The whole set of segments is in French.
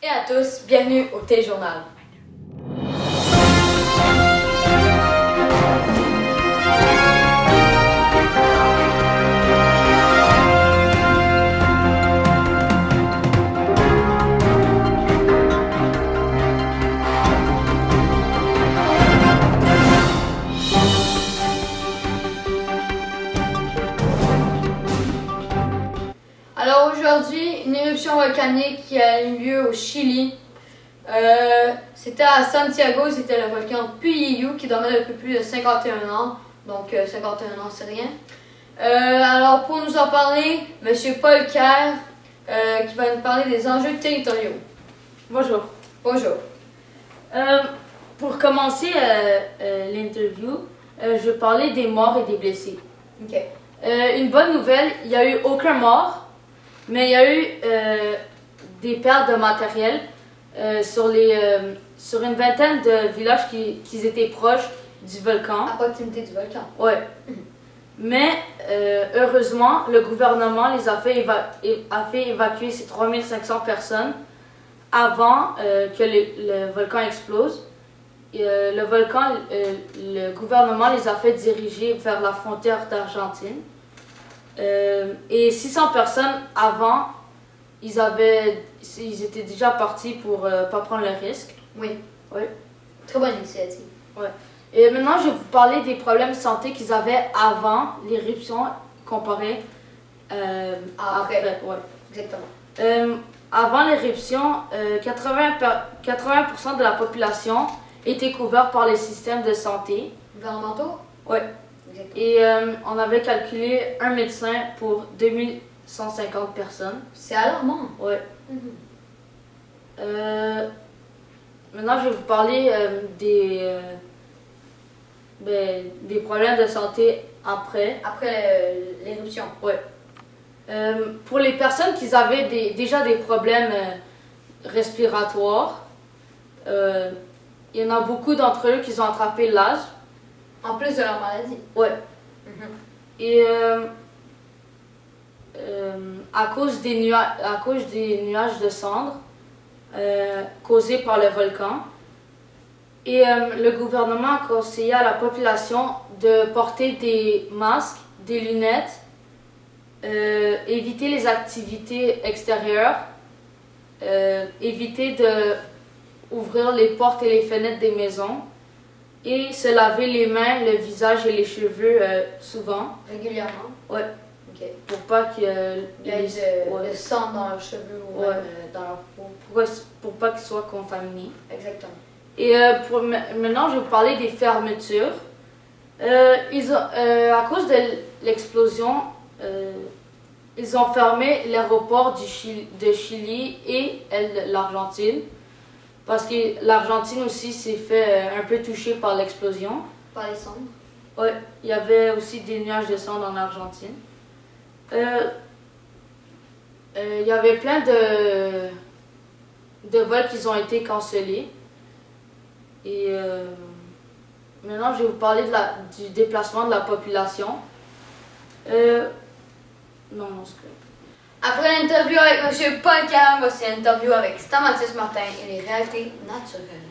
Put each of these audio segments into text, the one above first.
Et à tous, bienvenue au Téléjournal. Alors aujourd'hui, une éruption volcanique qui a eu lieu au Chili. C'était à Santiago, c'était le volcan Puyehue qui dormait depuis plus de 51 ans. Donc 51 ans, c'est rien. Alors pour nous en parler, M. Paul Kerr qui va nous parler des enjeux territoriaux. Bonjour. Bonjour. Pour commencer l'interview, je vais parler des morts et des blessés. Ok. Une bonne nouvelle, il n'y a eu aucun mort, mais il y a eu des pertes de matériel sur une vingtaine de villages qui étaient proches du volcan. À proximité du volcan. Ouais. Mais heureusement, le gouvernement les a fait évacuer ces 3500 personnes avant que le volcan explose. Le gouvernement les a fait diriger vers la frontière d'Argentine. Et 600 personnes avant, ils étaient déjà partis pour pas prendre le risque. Oui. Oui. Très bonne initiative. Ouais. Et maintenant, je vais vous parler des problèmes de santé qu'ils avaient avant l'éruption comparé après. Ouais. Exactement. Avant l'éruption, 80% de la population était couverte par les systèmes de santé. Gouvernementaux? Ouais. Exactement. Et on avait calculé un médecin pour 2150 personnes. C'est alarmant. Ouais. Maintenant, je vais vous parler des problèmes de santé après. Après l'éruption. Ouais. Pour les personnes qui avaient déjà des problèmes respiratoires, il y en a beaucoup d'entre eux qui ont attrapé l'asthme. En plus de leur maladie. Ouais. Et à cause des nuages de cendres causés par le volcan, et le gouvernement a conseillé à la population de porter des masques, des lunettes, éviter les activités extérieures, éviter d'ouvrir les portes et les fenêtres des maisons et se laver les mains, le visage et les cheveux souvent. Régulièrement. Ouais. Ok. Pour pas qu'il y ait le sang dans leurs cheveux ou même dans leur peau. pour pas qu'ils soient contaminés. Exactement. Et maintenant, je vais vous parler des fermetures. À cause de l'explosion, ils ont fermé l'aéroport de Chili et l'Argentine. Parce que l'Argentine aussi s'est fait un peu toucher par l'explosion. Par les cendres. Ouais, il y avait aussi des nuages de cendres en Argentine. Il y avait plein de vols qui ont été cancellés. Et maintenant, je vais vous parler du déplacement de la population. Non, c'est correct. Après l'interview avec M. Paul Kerr, voici l'interview avec Stamatis Martin et les réalités naturelles.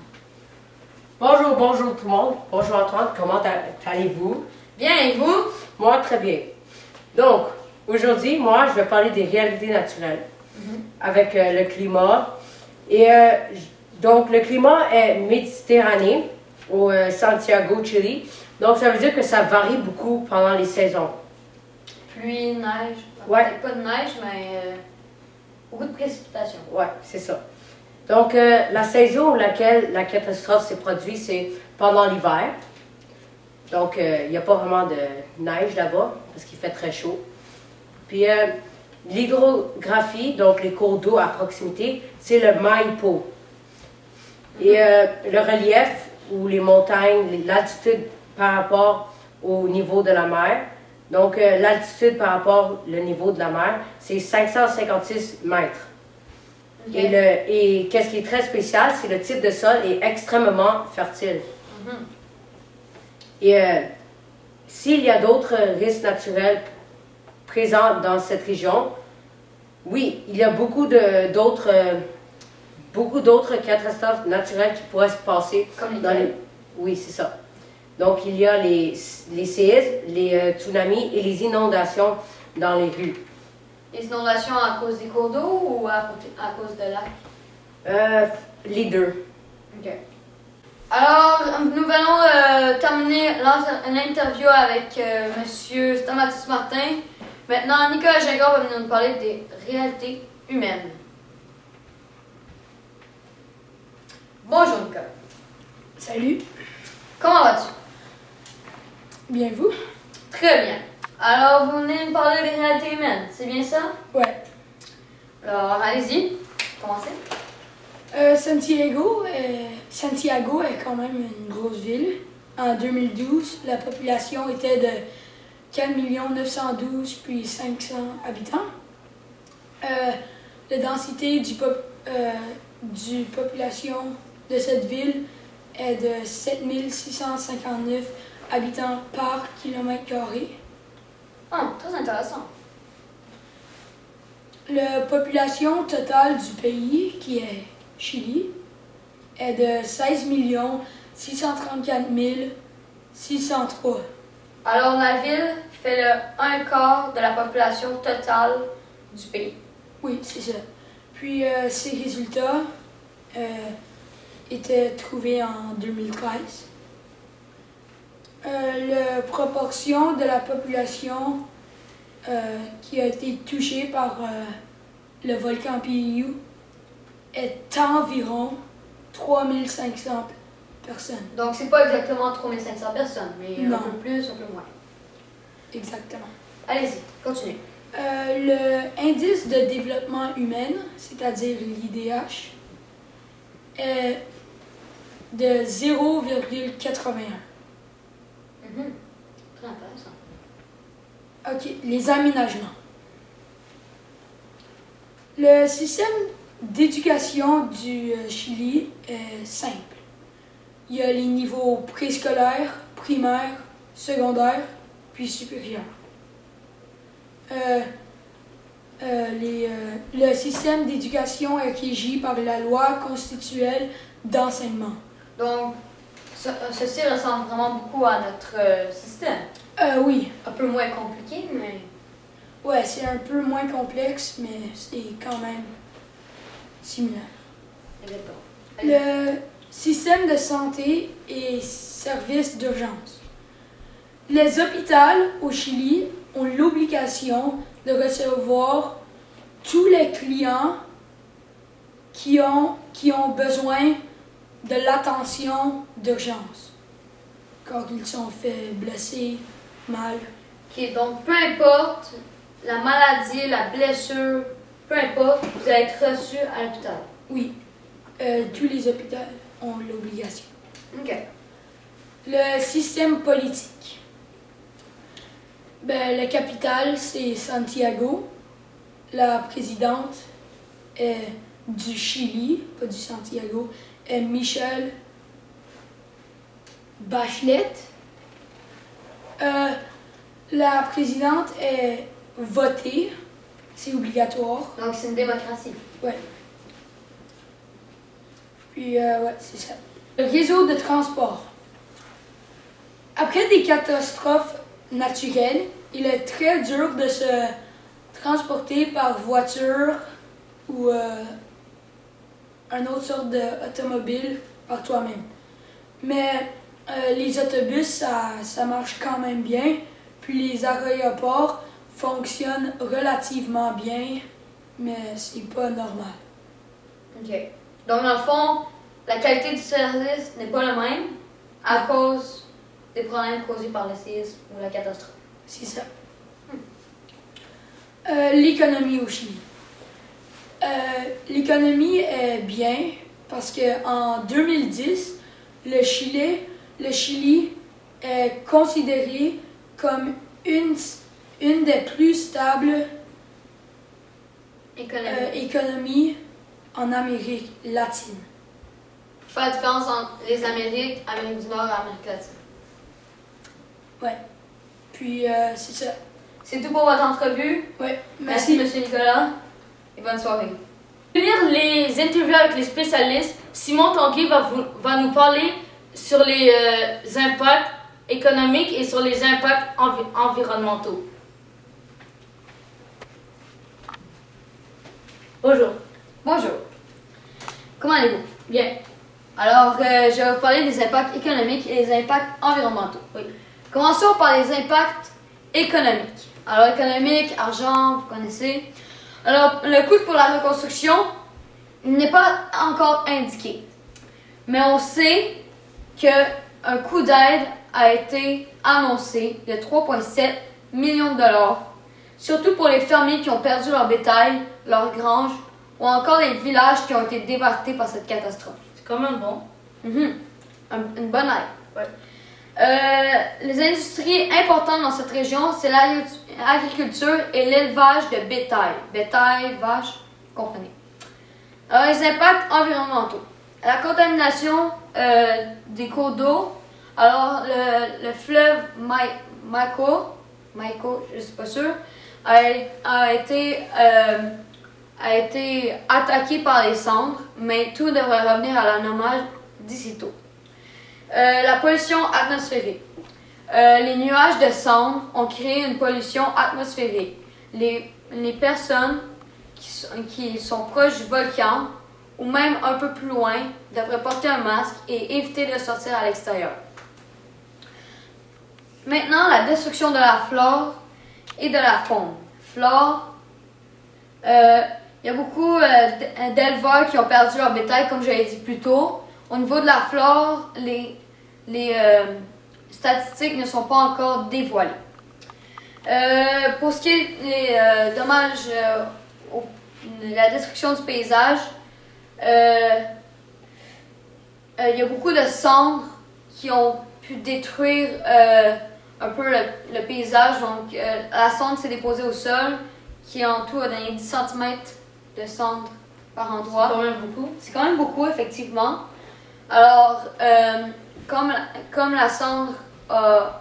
Bonjour tout le monde. Bonjour Antoine, comment allez-vous? Bien, et vous? Moi, très bien. Donc, aujourd'hui, moi, je vais parler des réalités naturelles avec le climat. Et donc, le climat est méditerranéen au Santiago, Chili. Donc, ça veut dire que ça varie beaucoup pendant les saisons. Pluie, neige. Ouais. Peut-être pas de neige, mais beaucoup de précipitations. Ouais, c'est ça. Donc, la saison où laquelle la catastrophe s'est produite, c'est pendant l'hiver. Donc, il n'y a pas vraiment de neige là-bas parce qu'il fait très chaud. Puis, l'hydrographie, donc les cours d'eau à proximité, c'est le Maipo. Et le relief ou les montagnes, l'altitude par rapport au niveau de la mer. Donc, l'altitude par rapport au niveau de la mer, c'est 556 mètres. Okay. Et qu'est-ce qui est très spécial, c'est le type de sol est extrêmement fertile. Et s'il y a d'autres risques naturels présents dans cette région, oui, il y a beaucoup d'autres beaucoup d'autres catastrophes naturelles qui pourraient se passer Comme les dans les... Oui, c'est ça. Donc, il y a les séismes, les tsunamis et les inondations dans les rues. Les inondations à cause des cours d'eau ou à cause de lacs? Les deux. Ok. Alors, nous allons terminer l'interview avec Monsieur Stamatis Martin. Maintenant, Nicolas Gingras va venir nous parler des réalités humaines. Bonjour Nicolas. Salut, Comment vas-tu? bien vous? Très bien. Alors, vous venez nous parler des réalités humaines, c'est bien ça? Ouais. Alors, allez-y, commencez. Santiago est quand même une grosse ville. En 2012, la population était de 4 912 puis 500 habitants. La densité du population de cette ville est de 7 659 habitants par kilomètre carré. Ah, très intéressant. La population totale du pays, qui est Chili, est de 16 634 603. Alors, la ville fait le un quart de la population totale du pays. Oui, c'est ça. Puis ces résultats étaient trouvés en 2013. La proportion de la population qui a été touchée par le volcan Piyu est environ 3500 personnes. Donc, c'est pas exactement 3500 personnes, mais un Non. peu plus, un peu moins. Exactement. Allez-y, continuez. Le indice de développement humain, c'est-à-dire l'IDH, est de 0,81. Très intéressant. OK, les aménagements. Le système d'éducation du Chili est simple. Il y a les niveaux préscolaires, primaires, secondaires, puis supérieurs. Le système d'éducation est régi par la loi constitutionnelle d'enseignement. Donc, ceci ressemble vraiment beaucoup à notre système. Oui, Un peu moins compliqué, mais... ouais, c'est un peu moins complexe, mais c'est quand même similaire. Exactement. Le système de santé et services d'urgence. Les hôpitaux au Chili ont l'obligation de recevoir tous les clients qui ont besoin de l'attention d'urgence quand ils sont fait blesser, mal. Ok, donc peu importe la maladie, la blessure, peu importe, vous allez être reçu à l'hôpital. Oui, tous les hôpitaux ont l'obligation. Ok. Le système politique. Ben, la capitale, c'est Santiago. La présidente est du Chili, pas du Santiago, est Michelle Bachelet. La présidente est votée, c'est obligatoire. Donc c'est une démocratie. Ouais. Puis, ouais, c'est ça. Le réseau de transport. Après des catastrophes naturelles, il est très dur de se transporter par voiture ou une autre sorte d'automobile par toi-même. Mais les autobus, ça marche quand même bien. Puis les aéroports fonctionnent relativement bien, mais c'est pas normal. Ok. Donc dans le fond, la qualité du service n'est pas la même à cause des problèmes causés par le séisme ou la catastrophe. C'est ça. L'économie au Chili. L'économie est bien parce qu'en 2010, le Chili est considéré comme une des plus stables économies en Amérique latine. Faut faire la différence entre les Amériques, Amérique du Nord et Amérique latine. Ouais. Puis, c'est ça. C'est tout pour votre entrevue. Ouais. Merci, Monsieur Nicolas, et bonne soirée. Lire les interviews avec les spécialistes, Simon Tanguy va nous parler sur les impacts économiques et sur les impacts environnementaux. Bonjour. Bonjour. Comment allez-vous? Bien. Alors, je vais vous parler des impacts économiques et des impacts environnementaux. Oui. Commençons par les impacts économiques. Alors, économique, argent, vous connaissez. Alors, le coût pour la reconstruction, il n'est pas encore indiqué. Mais on sait qu'un coût d'aide a été annoncé de 3,7 millions de dollars, surtout pour les fermiers qui ont perdu leur bétail, leurs granges, ou encore les villages qui ont été dévastés par cette catastrophe. C'est quand même bon. Une bonne aide. Ouais. Les industries importantes dans cette région, c'est l'agriculture et l'élevage de bétail. Bétail, vache, vous comprenez. Alors, les impacts environnementaux. La contamination des cours d'eau. Alors, le fleuve Maiko, je ne suis pas sûre, a été attaqué par les cendres, mais tout devrait revenir à la normale d'ici tôt. La pollution atmosphérique. Les nuages de cendres ont créé une pollution atmosphérique. Les personnes qui sont proches du volcan ou même un peu plus loin devraient porter un masque et éviter de sortir à l'extérieur. Maintenant, la destruction de la flore et de la faune. Flore, il y a beaucoup d'éleveurs qui ont perdu leur bétail, comme je l'ai dit plus tôt. Au niveau de la flore, les statistiques ne sont pas encore dévoilées. Pour ce qui est des dommages, la destruction du paysage, il y a beaucoup de cendres qui ont pu détruire un peu le paysage. Donc, la cendre s'est déposée au sol, qui en tout a donné 10 cm de cendre par endroit. C'est quand même beaucoup. C'est quand même beaucoup, effectivement. Alors, comme la cendre a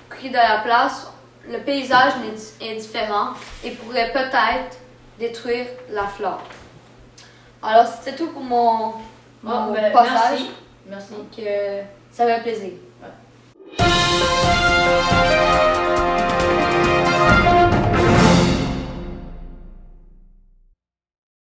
pris de la place, le paysage est différent et pourrait peut-être détruire la flore. Alors, c'était tout pour mon passage. Merci. Donc, ça fait plaisir. Ouais.